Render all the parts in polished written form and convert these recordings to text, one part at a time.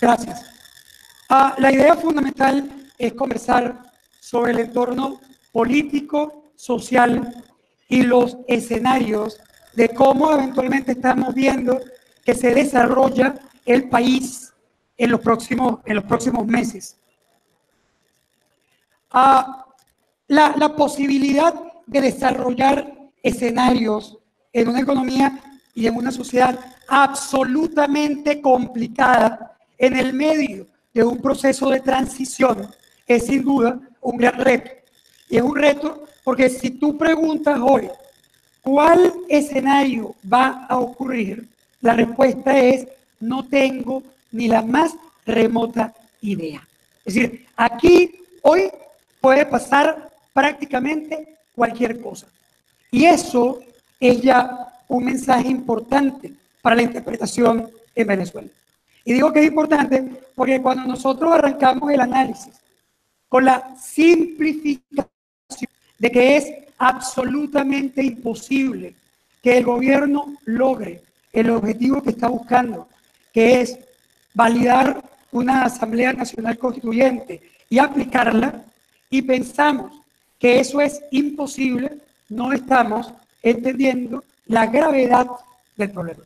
Gracias. La idea fundamental es conversar sobre el entorno político, social y los escenarios de cómo eventualmente estamos viendo que se desarrolla el país en los próximos meses. La posibilidad de desarrollar escenarios en una economía y en una sociedad absolutamente complicada en el medio de un proceso de transición es sin duda un gran reto. Y es un reto porque si tú preguntas hoy ¿cuál escenario va a ocurrir? La respuesta es no tengo ni la más remota idea. Es decir, aquí hoy puede pasar prácticamente cualquier cosa. Y eso es ya un mensaje importante para la interpretación en Venezuela. Y digo que es importante porque cuando nosotros arrancamos el análisis con la simplificación de que es absolutamente imposible que el gobierno logre el objetivo que está buscando, que es validar una Asamblea Nacional Constituyente y aplicarla, y pensamos que eso es imposible, no estamos entendiendo la gravedad del problema.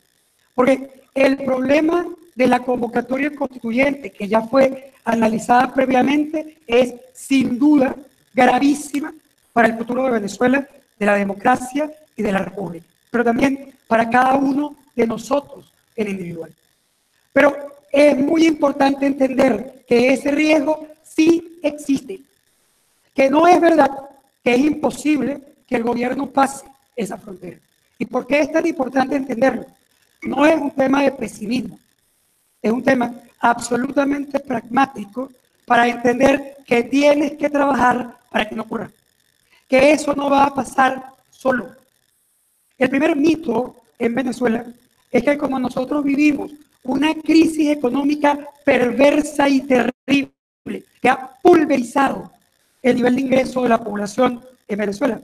Porque el problema de la convocatoria constituyente, que ya fue analizada previamente, es sin duda gravísima para el futuro de Venezuela, de la democracia y de la república, pero también para cada uno de nosotros en individual. Pero es muy importante entender que ese riesgo sí existe, que no es verdad que es imposible que el gobierno pase esa frontera. ¿Y por qué es tan importante entenderlo? No es un tema de pesimismo, es un tema absolutamente pragmático para entender que tienes que trabajar para que no ocurra, que eso no va a pasar solo. El primer mito en Venezuela es que como nosotros vivimos una crisis económica perversa y terrible que ha pulverizado el nivel de ingreso de la población en Venezuela,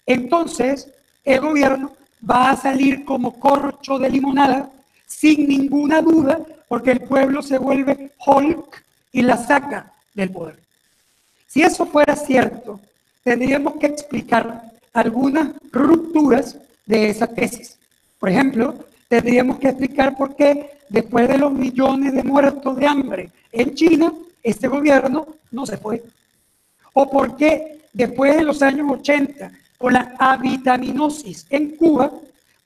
entonces el gobierno va a salir como corcho de limonada sin ninguna duda porque el pueblo se vuelve Hulk y la saca del poder. Si eso fuera cierto, tendríamos que explicar algunas rupturas de esa tesis. Por ejemplo, tendríamos que explicar por qué después de los millones de muertos de hambre en China, este gobierno no se fue. O por qué después de los años 80, con la avitaminosis en Cuba,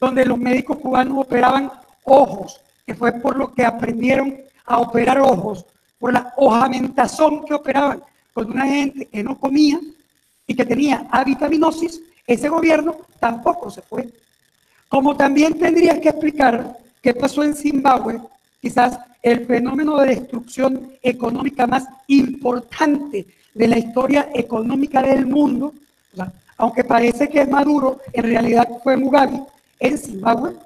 donde los médicos cubanos operaban ojos, que fue por lo que aprendieron a operar ojos, por la hojamentazón que operaban con una gente que no comía y que tenía avitaminosis, ese gobierno tampoco se fue. Como también tendrías que explicar qué pasó en Zimbabue, quizás el fenómeno de destrucción económica más importante de la historia económica del mundo, o sea, aunque parece que es Maduro, en realidad fue Mugabe en Zimbabue.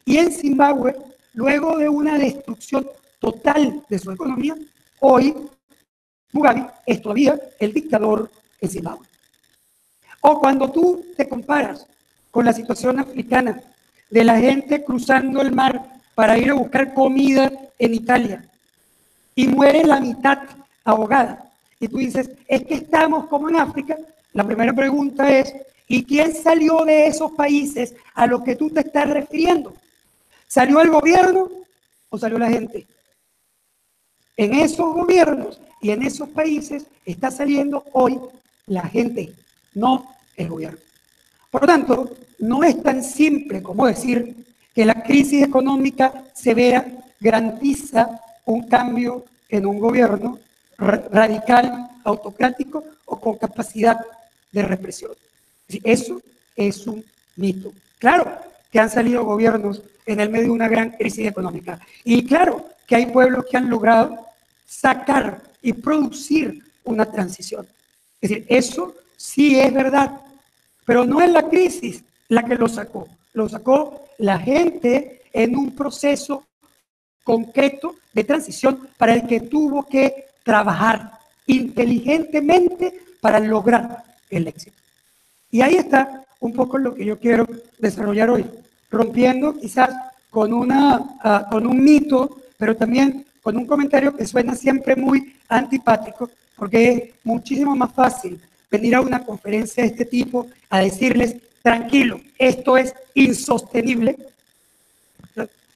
Y en Zimbabue, luego de una destrucción total de su economía, hoy Mugabe es todavía el dictador en Zimbabue. O cuando tú te comparas con la situación africana de la gente cruzando el mar para ir a buscar comida en Italia y muere la mitad ahogada, y tú dices, es que estamos como en África, la primera pregunta es, ¿y quién salió de esos países a los que tú te estás refiriendo? ¿Salió el gobierno o salió la gente? En esos gobiernos y en esos países está saliendo hoy la gente, no el gobierno. Por lo tanto, no es tan simple como decir que la crisis económica severa garantiza un cambio en un gobierno radical, autocrático o con capacidad de represión. Eso es un mito. Claro que han salido gobiernos en el medio de una gran crisis económica. Y claro que hay pueblos que han logrado sacar y producir una transición. Es decir, eso sí es verdad, pero no es la crisis la que lo sacó la gente en un proceso concreto de transición para el que tuvo que trabajar inteligentemente para lograr el éxito. Y ahí está un poco lo que yo quiero desarrollar hoy, rompiendo quizás con un mito, pero también con un comentario que suena siempre muy antipático, porque es muchísimo más fácil venir a una conferencia de este tipo a decirles, tranquilo, esto es insostenible,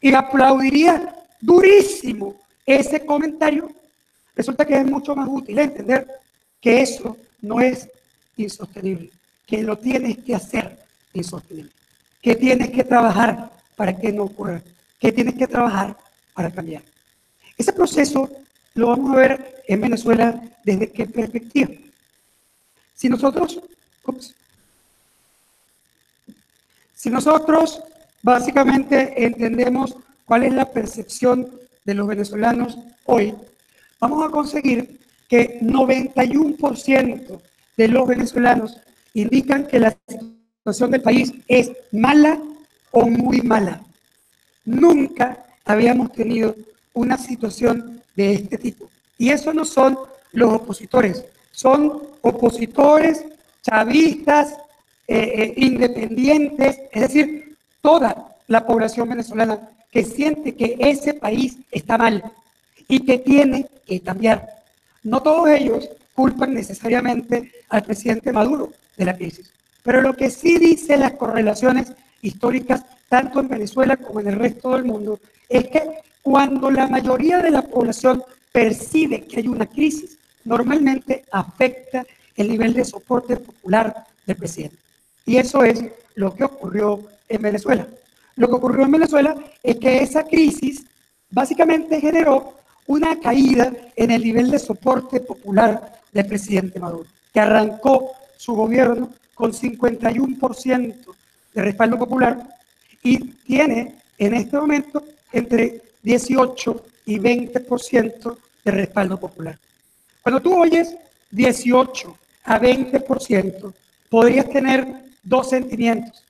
y aplaudiría durísimo ese comentario. Resulta que es mucho más útil entender que eso no es insostenible, que lo tienes que hacer insostenible, que tienes que trabajar para que no ocurra, que tienes que trabajar para cambiar. Ese proceso lo vamos a ver en Venezuela desde qué perspectiva. Si nosotros básicamente entendemos cuál es la percepción de los venezolanos hoy, vamos a conseguir que 91% de los venezolanos indican que la situación del país es mala o muy mala. Nunca habíamos tenido una situación de este tipo. Y eso no son los opositores, son opositores, chavistas, independientes, es decir, toda la población venezolana que siente que ese país está mal y que tiene que cambiar. No todos ellos culpan necesariamente al presidente Maduro de la crisis, pero lo que sí dice las correlaciones históricas, tanto en Venezuela como en el resto del mundo, es que cuando la mayoría de la población percibe que hay una crisis, normalmente afecta el nivel de soporte popular del presidente. Y eso es lo que ocurrió en Venezuela. Lo que ocurrió en Venezuela es que esa crisis básicamente generó una caída en el nivel de soporte popular del presidente Maduro, que arrancó su gobierno con 51% de respaldo popular y tiene en este momento entre 18 y 20% de respaldo popular. Cuando tú oyes 18 a 20%, podrías tener dos sentimientos.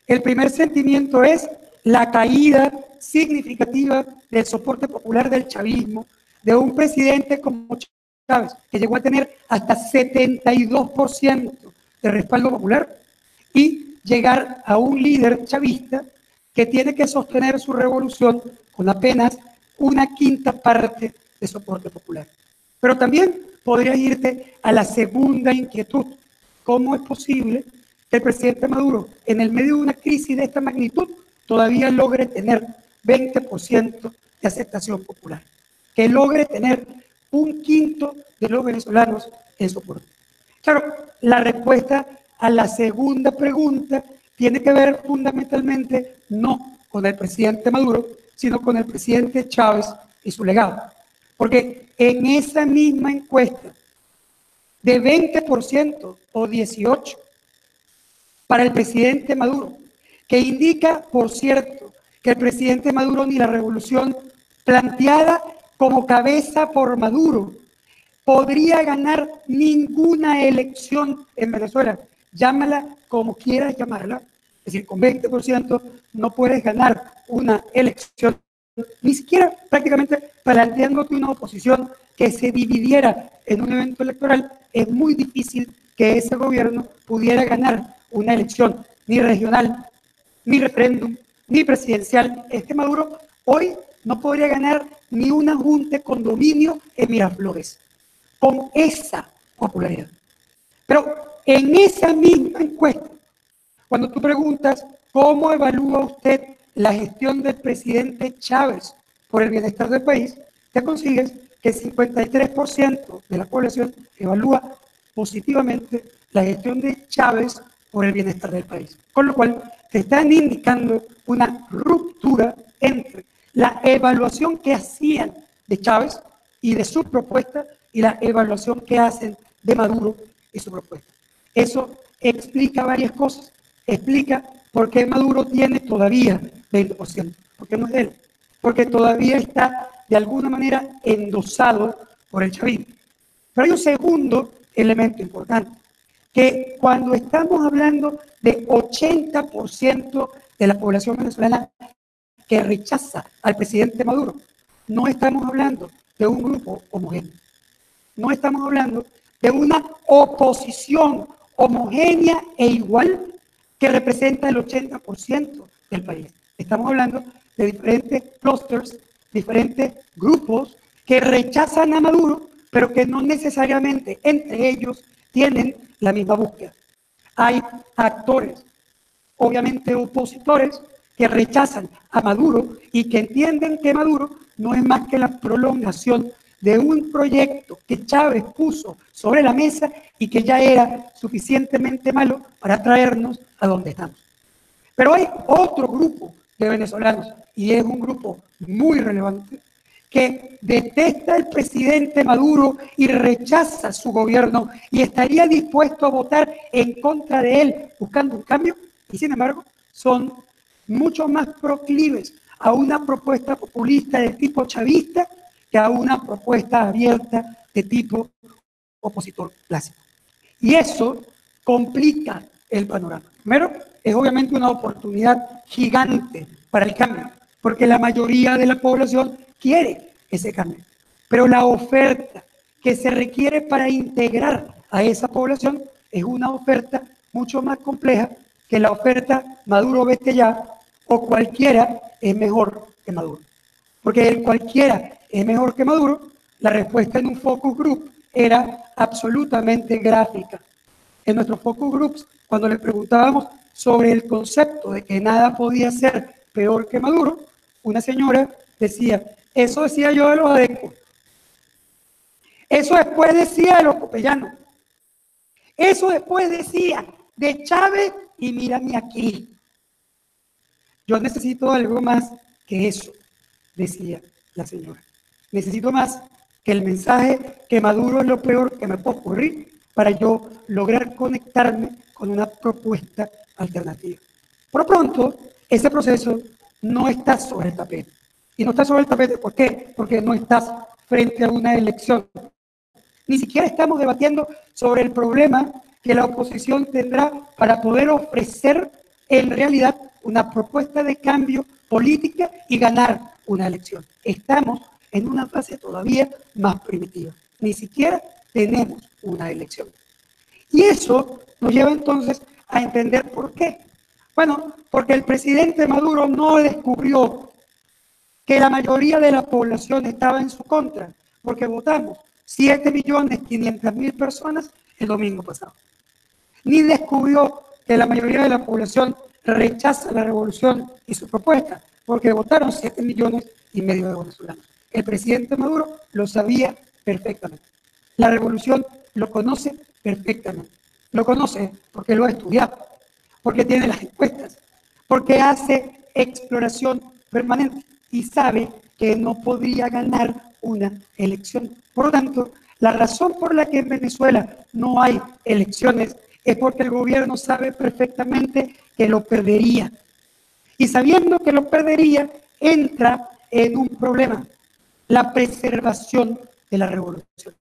El primer sentimiento es la caída significativa del soporte popular del chavismo, de un presidente como Chávez, que llegó a tener hasta 72% de respaldo popular, y llegar a un líder chavista que tiene que sostener su revolución con apenas una quinta parte de soporte popular. Pero también podrías irte a la segunda inquietud. ¿Cómo es posible que el presidente Maduro, en el medio de una crisis de esta magnitud, todavía logre tener 20% de aceptación popular? Que logre tener un quinto de los venezolanos en soporte. Claro, la respuesta a la segunda pregunta tiene que ver fundamentalmente no con el presidente Maduro, sino con el presidente Chávez y su legado. Porque en esa misma encuesta de 20% o 18% para el presidente Maduro, que indica, por cierto, que el presidente Maduro ni la revolución planteada como cabeza por Maduro podría ganar ninguna elección en Venezuela. Llámala como quieras llamarla. Es decir, con 20% no puedes ganar una elección, ni siquiera prácticamente planteándote una oposición que se dividiera en un evento electoral. Es muy difícil que ese gobierno pudiera ganar una elección, ni regional, ni referéndum, ni presidencial. Maduro hoy no podría ganar ni una junta de condominio en Miraflores con esa popularidad. Pero en esa misma encuesta, cuando tú preguntas cómo evalúa usted la gestión del presidente Chávez por el bienestar del país, te consigues que el 53% de la población evalúa positivamente la gestión de Chávez por el bienestar del país. Con lo cual, te están indicando una ruptura entre la evaluación que hacían de Chávez y de su propuesta y la evaluación que hacen de Maduro y su propuesta. Eso explica varias cosas. Explica por qué Maduro tiene todavía 20%, porque no es de él, porque todavía está de alguna manera endosado por el chavismo. Pero hay un segundo elemento importante, que cuando estamos hablando de 80% de la población venezolana que rechaza al presidente Maduro, no estamos hablando de un grupo homogéneo. No estamos hablando de una oposición homogénea e igual que representa el 80% del país. Estamos hablando de diferentes clusters diferentes grupos que rechazan a Maduro, pero que no necesariamente entre ellos tienen la misma búsqueda. Hay actores, obviamente opositores, que rechazan a Maduro y que entienden que Maduro no es más que la prolongación de un proyecto que Chávez puso sobre la mesa y que ya era suficientemente malo para traernos a donde estamos. Pero hay otro grupo de venezolanos, y es un grupo muy relevante, que detesta al presidente Maduro y rechaza su gobierno y estaría dispuesto a votar en contra de él buscando un cambio, y sin embargo son mucho más proclives a una propuesta populista de tipo chavista que a una propuesta abierta de tipo opositor clásico. Y eso complica el panorama. Primero, es obviamente una oportunidad gigante para el cambio, porque la mayoría de la población quiere ese cambio. Pero la oferta que se requiere para integrar a esa población es una oferta mucho más compleja que la oferta Maduro vete ya o cualquiera es mejor que Maduro. Porque el cualquiera es mejor que Maduro, la respuesta en un focus group era absolutamente gráfica. En nuestros focus groups, cuando le preguntábamos sobre el concepto de que nada podía ser peor que Maduro, una señora decía, eso decía yo de los adecos, eso después decía de los copellanos, eso después decía de Chávez y mírame aquí. Yo necesito algo más que eso, decía la señora. Necesito más que el mensaje que Maduro es lo peor que me puede ocurrir para yo lograr conectarme con una propuesta alternativa. Por lo pronto, ese proceso no está sobre el tapete. Y no está sobre el tapete, ¿por qué? Porque no estás frente a una elección. Ni siquiera estamos debatiendo sobre el problema que la oposición tendrá para poder ofrecer en realidad una propuesta de cambio política y ganar una elección. Estamos en una fase todavía más primitiva. Ni siquiera tenemos una elección. Y eso nos lleva entonces a entender por qué. Bueno, porque el presidente Maduro no descubrió que la mayoría de la población estaba en su contra, porque votamos 7.500.000 personas el domingo pasado. Ni descubrió que la mayoría de la población rechaza la revolución y su propuesta, porque votaron 7,5 millones de venezolanos. El presidente Maduro lo sabía perfectamente. La revolución lo conoce perfectamente. Lo conoce porque lo ha estudiado, porque tiene las encuestas, porque hace exploración permanente y sabe que no podría ganar una elección. Por lo tanto, la razón por la que en Venezuela no hay elecciones es porque el gobierno sabe perfectamente que lo perdería. Y sabiendo que lo perdería, entra en un problema, la preservación de la revolución.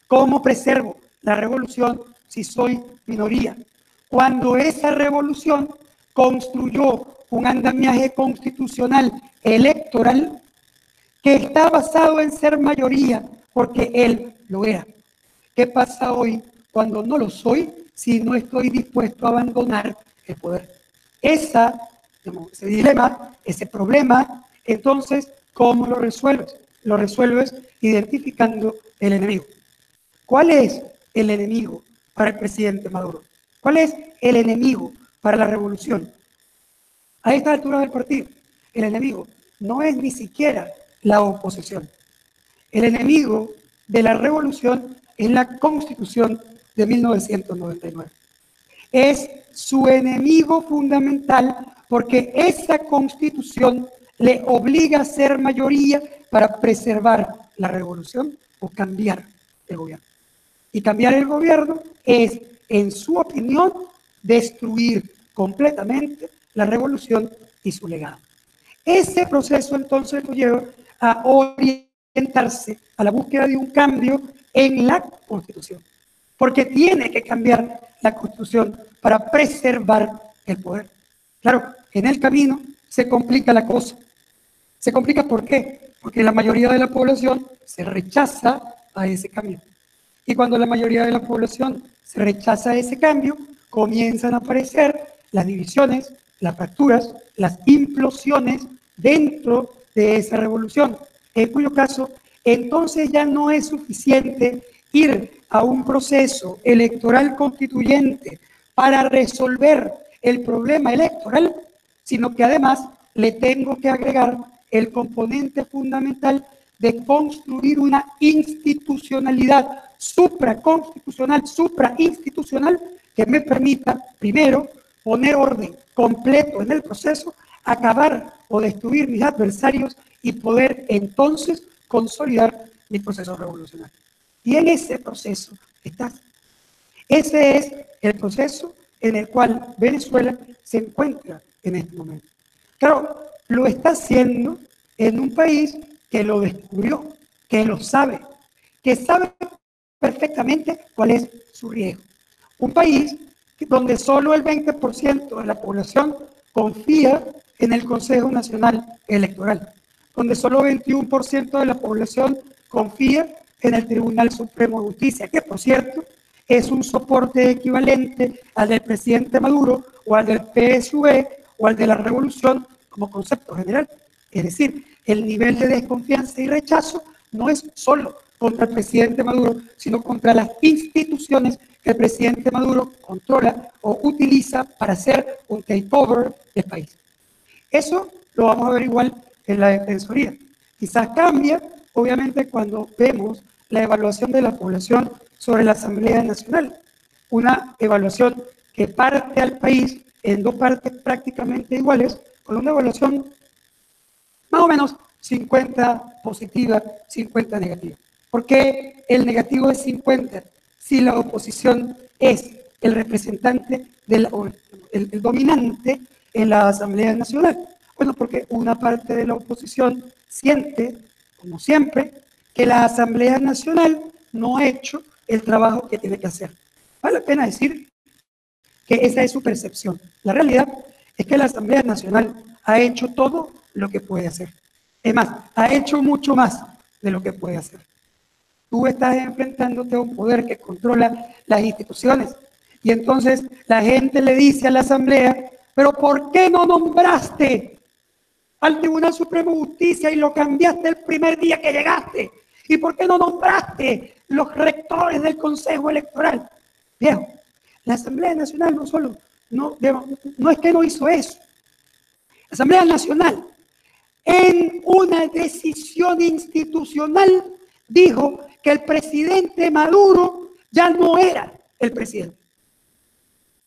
¿Cómo preservo la revolución si soy minoría? Cuando esa revolución construyó un andamiaje constitucional electoral que está basado en ser mayoría porque él lo era. ¿Qué pasa hoy cuando no lo soy si no estoy dispuesto a abandonar el poder? Ese dilema, ese problema, entonces, ¿cómo lo resuelves? Lo resuelves identificando el enemigo. ¿Cuál es el enemigo para el presidente Maduro? ¿Cuál es el enemigo para la revolución? A esta altura del partido, el enemigo no es ni siquiera la oposición. El enemigo de la revolución es la Constitución de 1999. Es su enemigo fundamental porque esa Constitución le obliga a ser mayoría para preservar la revolución o cambiar el gobierno. Y cambiar el gobierno es, en su opinión, destruir completamente la revolución y su legado. Ese proceso entonces lo lleva a orientarse a la búsqueda de un cambio en la Constitución, porque tiene que cambiar la Constitución para preservar el poder. Claro, en el camino se complica la cosa. ¿Se complica por qué? Porque la mayoría de la población se rechaza a ese cambio. Y cuando la mayoría de la población se rechaza a ese cambio, comienzan a aparecer las divisiones, las fracturas, las implosiones dentro de esa revolución, en cuyo caso entonces ya no es suficiente ir a un proceso electoral constituyente para resolver el problema electoral, sino que además le tengo que agregar el componente fundamental de construir una institucionalidad supraconstitucional, suprainstitucional, que me permita, primero, poner orden completo en el proceso, acabar o destruir mis adversarios y poder entonces consolidar mi proceso revolucionario. Y en ese proceso estás. Ese es el proceso en el cual Venezuela se encuentra en este momento. Claro, lo está haciendo en un país que lo descubrió, que lo sabe, que sabe perfectamente cuál es su riesgo. Un país donde solo el 20% de la población confía en el Consejo Nacional Electoral, donde solo 21% de la población confía en el Tribunal Supremo de Justicia, que por cierto es un soporte equivalente al del presidente Maduro o al del PSUV o al de la revolución como concepto general. Es decir, el nivel de desconfianza y rechazo no es solo contra el presidente Maduro, sino contra las instituciones que el presidente Maduro controla o utiliza para hacer un takeover del país. Eso lo vamos a ver igual en la Defensoría. Quizás cambia, obviamente, cuando vemos la evaluación de la población sobre la Asamblea Nacional. Una evaluación que parte al país en dos partes prácticamente iguales, con una evaluación más o menos 50 positiva, 50 negativa. ¿Por qué el negativo es 50 si la oposición es el representante, el dominante en la Asamblea Nacional? Bueno, porque una parte de la oposición siente, como siempre, que la Asamblea Nacional no ha hecho el trabajo que tiene que hacer. Vale la pena decir que esa es su percepción. La realidad es que la Asamblea Nacional ha hecho todo lo que puede hacer. Es más, ha hecho mucho más de lo que puede hacer. Tú estás enfrentándote a un poder que controla las instituciones y entonces la gente le dice a la Asamblea, pero ¿por qué no nombraste al Tribunal Supremo de Justicia y lo cambiaste el primer día que llegaste? ¿Y por qué no nombraste los rectores del Consejo Electoral? Viejo, la Asamblea Nacional no es que no hizo eso. La Asamblea Nacional, en una decisión institucional, dijo que el presidente Maduro ya no era el presidente.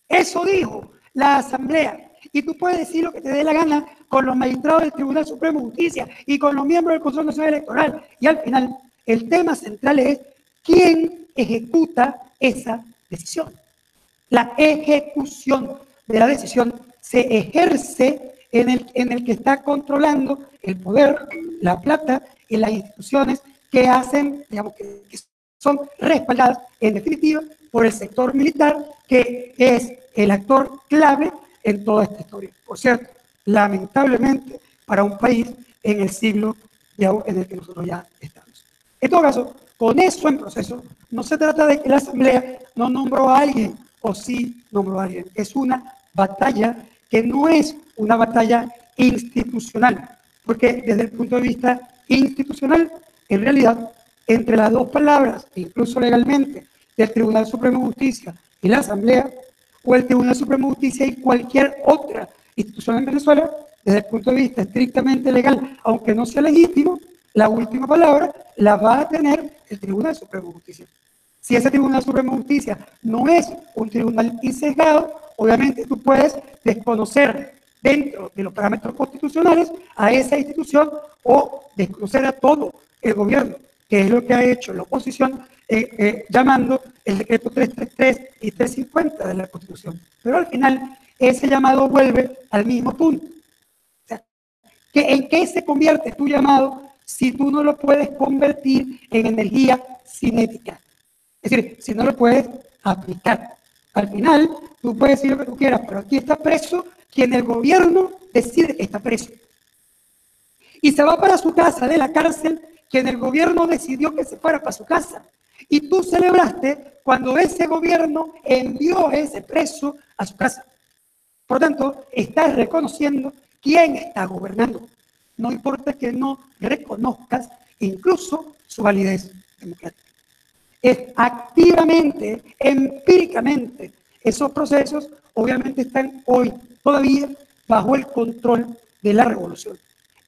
Eso dijo la Asamblea. Y tú puedes decir lo que te dé la gana con los magistrados del Tribunal Supremo de Justicia y con los miembros del Consejo Nacional Electoral. Y al final, el tema central es quién ejecuta esa decisión. La ejecución de la decisión se ejerce en el que está controlando el poder, la plata y las instituciones que hacen, digamos, que son respaldadas en definitiva por el sector militar, que es el actor clave en toda esta historia. Por cierto, lamentablemente para un país en el siglo en el que nosotros ya estamos. En todo caso, con eso en proceso, no se trata de que la Asamblea no nombró a alguien o sí nombró a alguien. Es una batalla que no es una batalla institucional, porque desde el punto de vista institucional, en realidad, entre las dos palabras, incluso legalmente, del Tribunal Supremo de Justicia y la Asamblea, o el Tribunal Supremo de Justicia y cualquier otra institución en Venezuela, desde el punto de vista estrictamente legal, aunque no sea legítimo, la última palabra la va a tener el Tribunal Supremo de Justicia. Si ese Tribunal Supremo de Justicia no es un tribunal insesgado, obviamente tú puedes desconocer dentro de los parámetros constitucionales a esa institución o desconocer a todo el gobierno, que es lo que ha hecho la oposición llamando el decreto 333 y 350 de la Constitución. Pero al final ese llamado vuelve al mismo punto. O sea, ¿en qué se convierte tu llamado si tú no lo puedes convertir en energía cinética? Es decir, si no lo puedes aplicar. Al final, tú puedes decir lo que tú quieras, pero aquí está preso quien el gobierno decide que está preso. Y se va para su casa de la cárcel quien el gobierno decidió que se fuera para su casa. Y tú celebraste cuando ese gobierno envió a ese preso a su casa. Por tanto, estás reconociendo quién está gobernando. no importa que no reconozcas incluso su validez democrática. Es activamente, empíricamente, esos procesos obviamente están hoy todavía bajo el control de la revolución.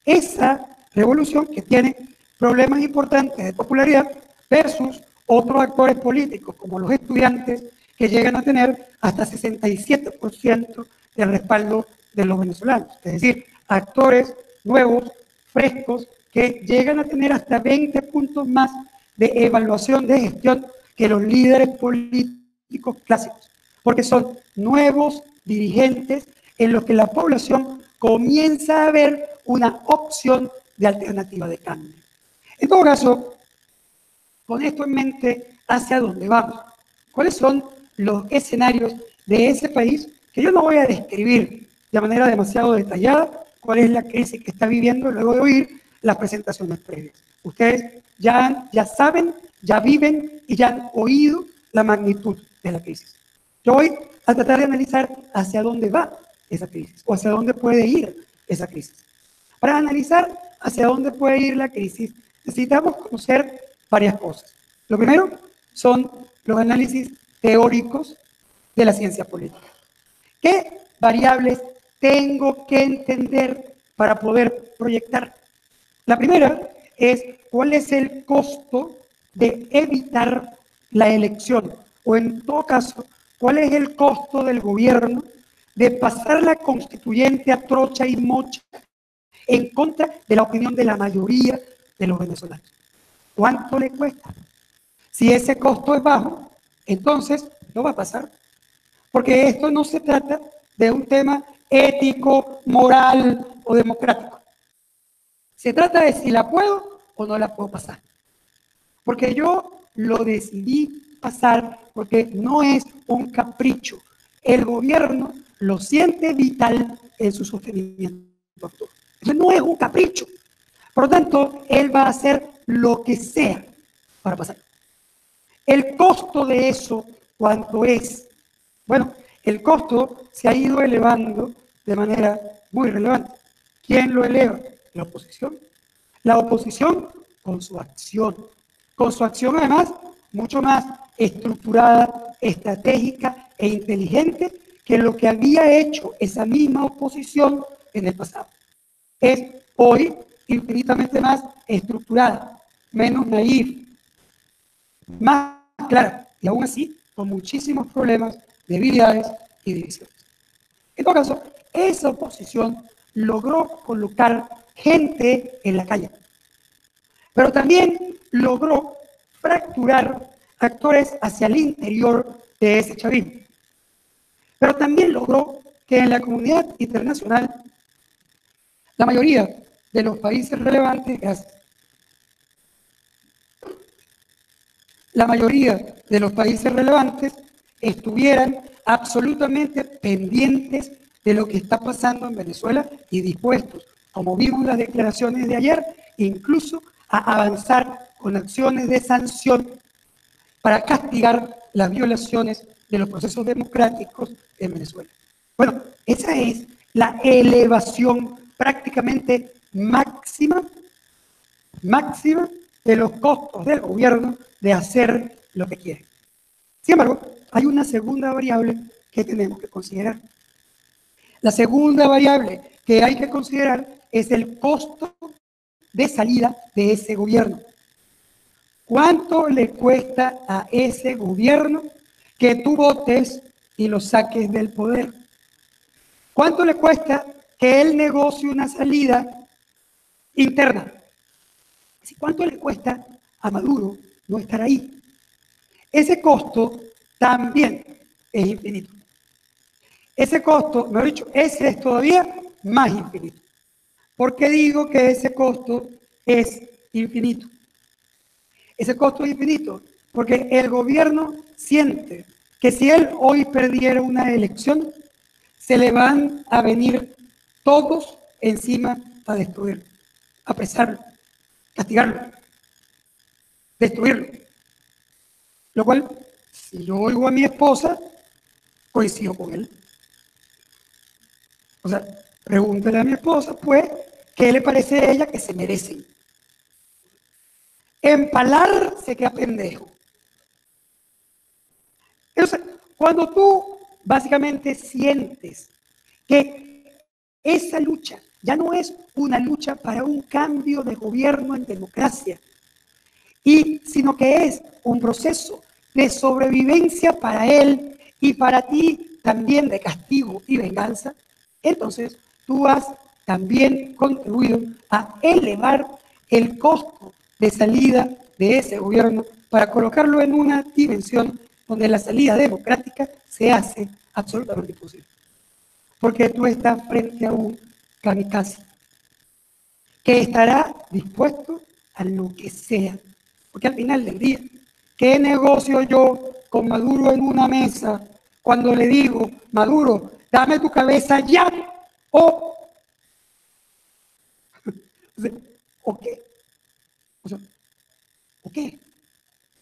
Esa revolución que tiene problemas importantes de popularidad versus otros actores políticos, como los estudiantes, que llegan a tener hasta 67% del respaldo de los venezolanos. Es decir, actores nuevos, frescos, que llegan a tener hasta 20 puntos más de evaluación de gestión que los líderes políticos clásicos, porque son nuevos dirigentes en los que la población comienza a ver una opción de alternativa de cambio. En todo caso, con esto en mente, ¿hacia dónde vamos? ¿Cuáles son los escenarios de ese país? Que yo no voy a describir de manera demasiado detallada cuál es la crisis que está viviendo luego de oír las presentaciones previas. Ustedes ya saben, ya viven y ya han oído la magnitud de la crisis. Yo voy a tratar de analizar hacia dónde va esa crisis o hacia dónde puede ir esa crisis. Para analizar hacia dónde puede ir la crisis, necesitamos conocer varias cosas. Lo primero son los análisis teóricos de la ciencia política. ¿Qué variables tengo que entender para poder proyectar? La primera es cuál es el costo de evitar la elección, o en todo caso, cuál es el costo del gobierno de pasar la constituyente a trocha y mocha en contra de la opinión de la mayoría de los venezolanos. ¿Cuánto le cuesta? Si ese costo es bajo, entonces no va a pasar. Porque esto no se trata de un tema ético, moral o democrático. Se trata de si la puedo o no la puedo pasar. Porque yo lo decidí pasar porque no es un capricho. El gobierno lo siente vital en su sostenimiento actual. Eso no es un capricho. Por lo tanto, él va a hacer lo que sea para pasar. El costo de eso, ¿cuánto es? Bueno, el costo se ha ido elevando de manera muy relevante. ¿Quién lo eleva? La oposición. La oposición con su acción. Con su acción, además, mucho más estructurada, estratégica e inteligente que lo que había hecho esa misma oposición en el pasado. Es hoy infinitamente más estructurada, menos naif, más clara, y aún así con muchísimos problemas, debilidades y divisiones. En todo caso, esa oposición logró colocar gente en la calle, pero también logró fracturar actores hacia el interior de ese chavismo. Pero también logró que en la comunidad internacional la mayoría de los países relevantes, estuvieran absolutamente pendientes de lo que está pasando en Venezuela y dispuestos, como vimos en las declaraciones de ayer, incluso a avanzar con acciones de sanción para castigar las violaciones de los procesos democráticos en Venezuela. Bueno, esa es la elevación prácticamente máxima de los costos del gobierno de hacer lo que quiere. Sin embargo, hay una segunda variable que tenemos que considerar. La segunda variable que hay que considerar es el costo de salida de ese gobierno. ¿Cuánto le cuesta a ese gobierno que tú votes y lo saques del poder? ¿Cuánto le cuesta que él negocie una salida interna? ¿Cuánto le cuesta a Maduro no estar ahí? Ese costo también es infinito. Ese costo, mejor dicho, ese es todavía más infinito. ¿Por qué digo que ese costo es infinito? Ese costo es infinito porque el gobierno siente que si él hoy perdiera una elección, se le van a venir todos encima a destruirlo, a apresarlo, castigarlo, destruirlo. Lo cual, si yo oigo a mi esposa, coincido con él. O sea, pregúntale a mi esposa, pues, ¿Qué le parece a ella que se merecen? Empalar se queda pendejo. Entonces, cuando tú básicamente sientes que esa lucha ya no es una lucha para un cambio de gobierno en democracia, sino que es un proceso de sobrevivencia para él y para ti también de castigo y venganza, entonces tú has también contribuido a elevar el costo de salida de ese gobierno para colocarlo en una dimensión donde la salida democrática se hace absolutamente imposible. Porque tú estás frente a un kamikaze que estará dispuesto a lo que sea. Porque al final del día, ¿qué negocio yo con Maduro en una mesa cuando le digo, Maduro, dame tu cabeza ya? ¿O qué? ¿O qué?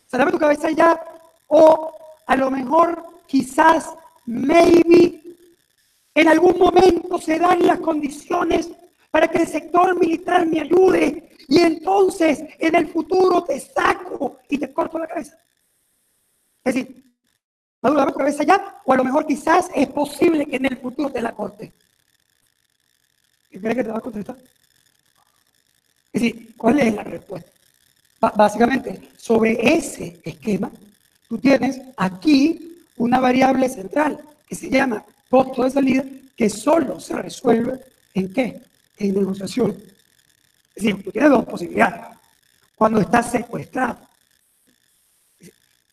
O sea, dame tu cabeza ya, o a lo mejor, quizás, maybe, en algún momento se dan las condiciones para que el sector militar me ayude y entonces en el futuro te saco y te corto la cabeza. Es decir, Maduro, dame tu cabeza ya, o a lo mejor quizás es posible que en el futuro te la corte. ¿Qué crees que te va a contestar? Es decir, ¿cuál es la respuesta? Básicamente, sobre ese esquema, tú tienes aquí una variable central que se llama costo de salida, que solo se resuelve ¿en qué? En negociación. Es decir, tú tienes dos posibilidades. Cuando estás secuestrado,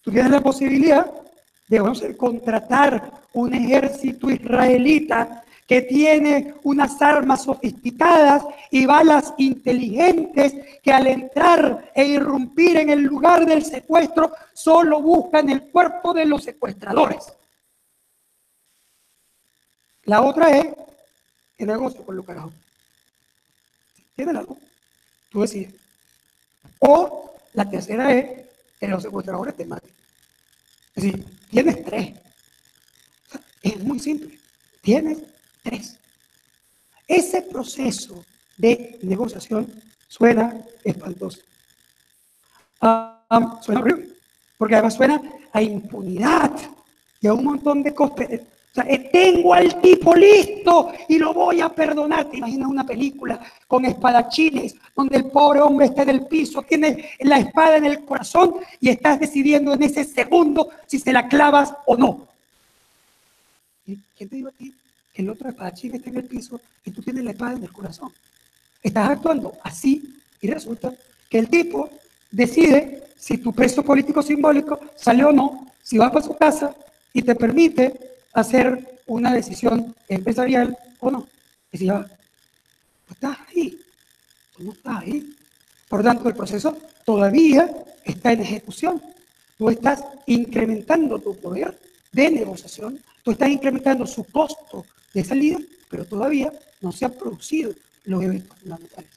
tú tienes la posibilidad de contratar un ejército israelita que tiene unas armas sofisticadas y balas inteligentes que al entrar e irrumpir en el lugar del secuestro solo buscan el cuerpo de los secuestradores. La otra es el negocio con los carajos. ¿Tienes algo? Tú decides. O la tercera es que los secuestradores te maten. Es decir, tienes tres. Es muy simple. Tienes tres. Ese proceso de negociación suena espantoso. Suena horrible, porque además suena a impunidad y a un montón de cosas. O sea, tengo al tipo listo y lo voy a perdonar. ¿Te imaginas una película con espadachines donde el pobre hombre está en el piso, tiene la espada en el corazón y estás decidiendo en ese segundo si se la clavas o no? ¿Quién te dijo a ti que el otro espadachín está en el piso y tú tienes la espada en el corazón? Estás actuando así y resulta que el tipo decide si tu preso político simbólico sale o no, si va para su casa y te permite hacer una decisión empresarial o no. Y si ya, tú estás ahí, tú no estás ahí. Por tanto, el proceso todavía está en ejecución. Tú estás incrementando tu poder de negociación, tú estás incrementando su costo de salida, pero todavía no se han producido los eventos fundamentales.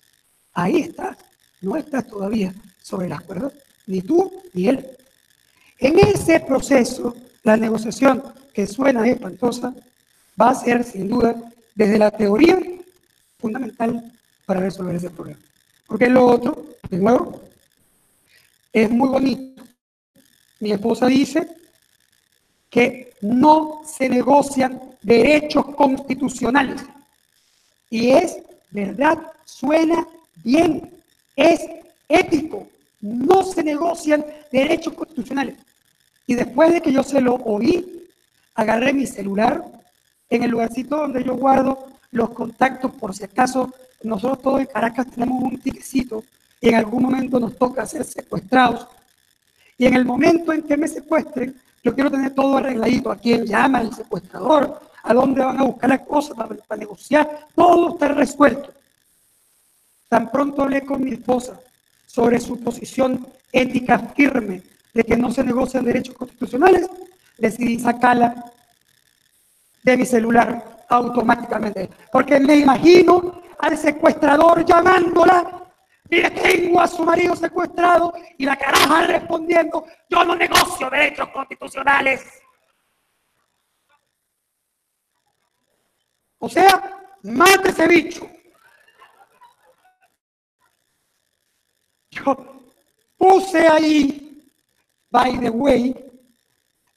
Ahí estás, no estás todavía sobre las cuerdas, ni tú ni él. En ese proceso, la negociación, que suena espantosa, va a ser sin duda desde la teoría fundamental para resolver ese problema. Porque lo otro, de nuevo, es muy bonito. Mi esposa dice que no se negocian derechos constitucionales. Y es verdad, suena bien, es ético. No se negocian derechos constitucionales. Y después de que yo se lo oí, agarré mi celular en el lugarcito donde yo guardo los contactos por si acaso nosotros todos en Caracas tenemos un tiquecito y en algún momento nos toca ser secuestrados. Y en el momento en que me secuestren, yo quiero tener todo arregladito, a quién llama el secuestrador, a dónde van a buscar las cosas para negociar, todo está resuelto. Tan pronto hablé con mi esposa sobre su posición ética firme de que no se negocian derechos constitucionales, decidí sacarla de mi celular automáticamente, porque me imagino al secuestrador llamándola, mire, tengo a su marido secuestrado, y la caraja respondiendo, yo no negocio derechos constitucionales. O sea, mate ese bicho. Yo puse ahí, by the way,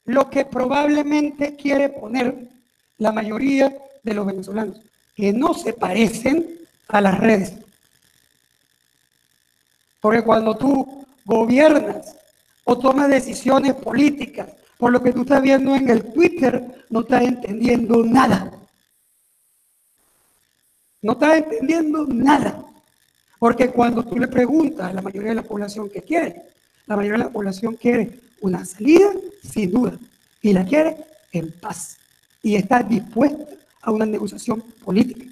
lo que probablemente quiere poner la mayoría de los venezolanos, que no se parecen a las redes. Porque cuando tú gobiernas o tomas decisiones políticas, por lo que tú estás viendo en el Twitter, no estás entendiendo nada. No estás entendiendo nada. Porque cuando tú le preguntas a la mayoría de la población qué quiere, la mayoría de la población quiere una salida, sin duda, y la quiere en paz. Y está dispuesta a una negociación política.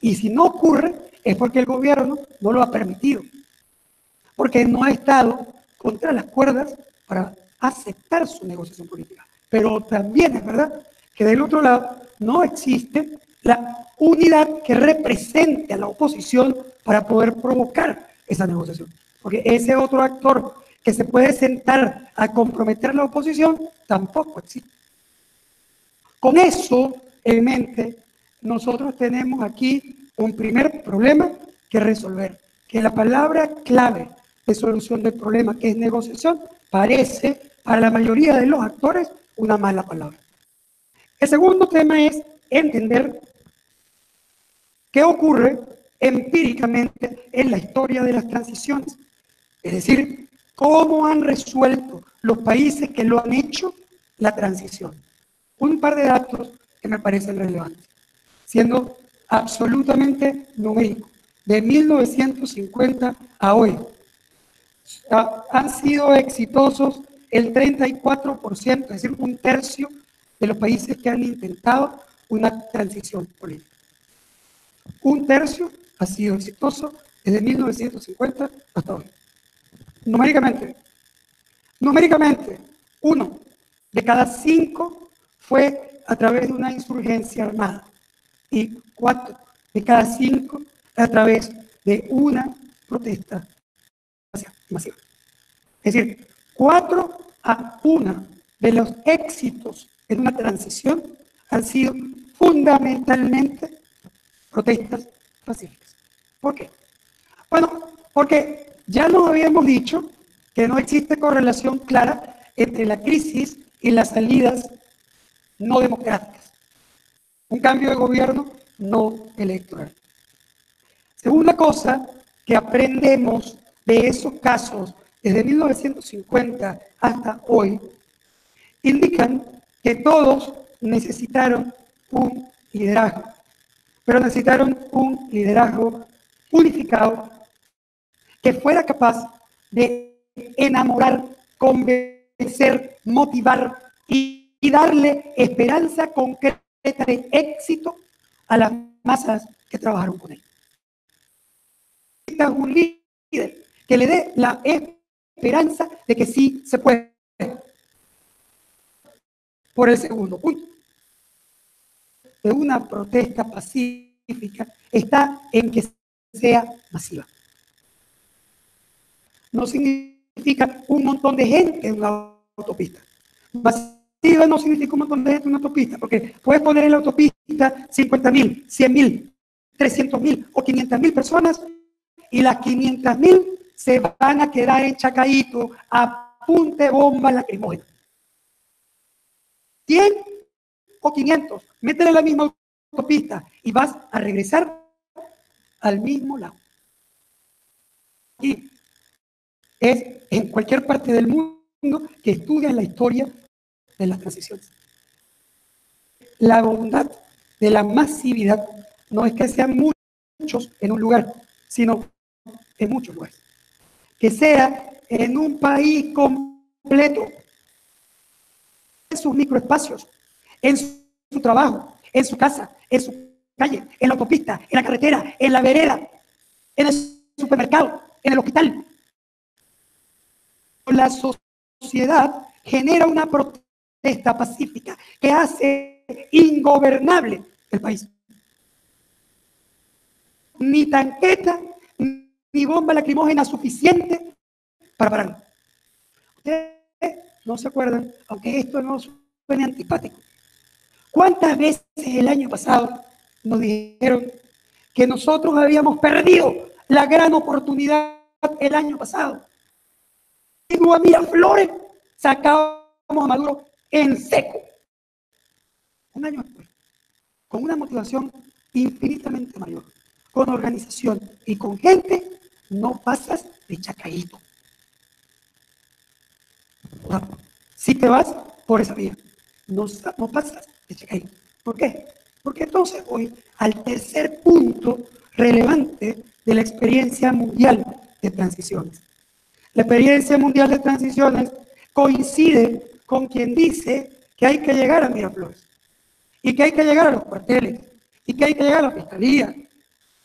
Y si no ocurre, es porque el gobierno no lo ha permitido. Porque no ha estado contra las cuerdas para aceptar su negociación política. Pero también es verdad que del otro lado no existe la unidad que represente a la oposición para poder provocar esa negociación. Porque ese otro actor que se puede sentar a comprometer la oposición tampoco existe. Con eso en mente, nosotros tenemos aquí un primer problema que resolver, que la palabra clave de solución del problema, que es negociación, parece para la mayoría de los actores una mala palabra. El segundo tema es entender qué ocurre empíricamente en la historia de las transiciones. Es decir, cómo han resuelto los países que lo han hecho la transición. Un par de datos que me parecen relevantes, siendo absolutamente numérico. De 1950 a hoy, han sido exitosos el 34%, es decir, un tercio de los países que han intentado una transición política. Un tercio ha sido exitoso desde 1950 hasta hoy. Numéricamente, 1 de cada 5 fue a través de una insurgencia armada y 4 de cada 5 a través de una protesta masiva. Es decir, 4-1 de los éxitos en una transición han sido fundamentalmente protestas pacíficas. ¿Por qué? Bueno, porque ya nos habíamos dicho que no existe correlación clara entre la crisis y las salidas no democráticas. Un cambio de gobierno no electoral. Segunda cosa que aprendemos de esos casos desde 1950 hasta hoy, indican que todos necesitaron un liderazgo, pero necesitaron un liderazgo unificado que fuera capaz de enamorar, convencer, motivar y darle esperanza concreta de éxito a las masas que trabajaron con él. Un líder que le dé la esperanza de que sí se puede. Por el segundo punto, de una protesta pacífica está en que sea masiva. No significa un montón de gente en una autopista. Masiva no significa un montón de gente en una autopista, porque puedes poner en la autopista 50,000, 100,000, 300,000 o 500,000 personas y las 500,000 se van a quedar en Chacaíto a punta de bomba lacrimógena. 100 o 500, métele la misma autopista y vas a regresar al mismo lado. Y es en cualquier parte del mundo que estudian la historia de las transiciones. La bondad de la masividad no es que sean muchos en un lugar, sino en muchos lugares. Que sea en un país completo, en sus microespacios, en su trabajo, en su casa, en su calle, en la autopista, en la carretera, en la vereda, en el supermercado, en el hospital. La sociedad genera una protesta pacífica que hace ingobernable el país. Ni tanqueta, ni bomba lacrimógena suficiente para pararlo. Ustedes no se acuerdan, aunque esto no suene antipático. ¿Cuántas veces el año pasado nos dijeron que nosotros habíamos perdido la gran oportunidad el año pasado a Miraflores, sacábamos a Maduro en seco. Un año después, con una motivación infinitamente mayor, con organización y con gente, no pasas de chacaíto. Si te vas por esa vía, no pasas de chacaíto. ¿Por qué? Porque entonces voy al tercer punto relevante de la experiencia mundial de transiciones. La experiencia mundial de transiciones coincide con quien dice que hay que llegar a Miraflores, y que hay que llegar a los cuarteles, y que hay que llegar a la Fiscalía,